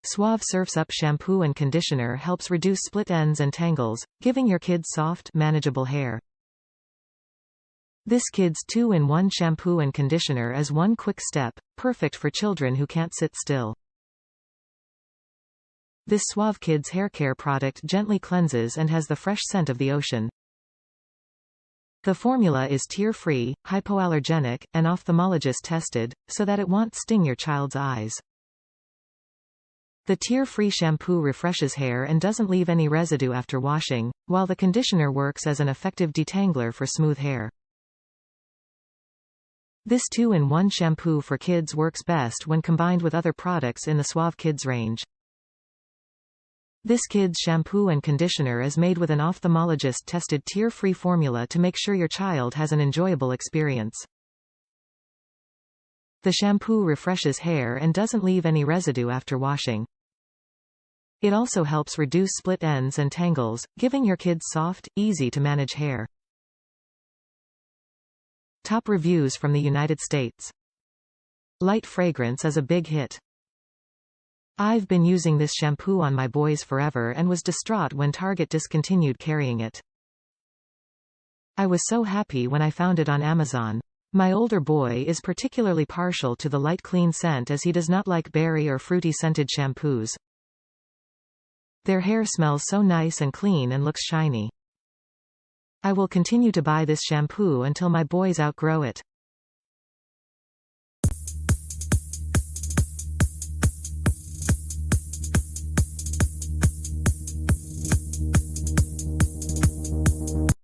Suave Surf's Up shampoo and conditioner helps reduce split ends and tangles, giving your kids soft, manageable hair. This Kids 2-in-1 shampoo and conditioner is one quick step, perfect for children who can't sit still. This Suave Kids hair care product gently cleanses and has the fresh scent of the ocean. The formula is tear-free, hypoallergenic, and ophthalmologist-tested, so that it won't sting your child's eyes. The tear-free shampoo refreshes hair and doesn't leave any residue after washing, while the conditioner works as an effective detangler for smooth hair. This 2-in-1 shampoo for kids works best when combined with other products in the Suave Kids range. This Kids shampoo and conditioner is made with an ophthalmologist-tested tear-free formula to make sure your child has an enjoyable experience. The shampoo refreshes hair and doesn't leave any residue after washing. It also helps reduce split ends and tangles, giving your kids soft, easy-to-manage hair. Top reviews from the United States. Light fragrance is a big hit. I've been using this shampoo on my boys forever and was distraught when Target discontinued carrying it. I was so happy when I found it on Amazon. My older boy is particularly partial to the light clean scent as he does not like berry or fruity scented shampoos. Their hair smells so nice and clean and looks shiny. I will continue to buy this shampoo until my boys outgrow it.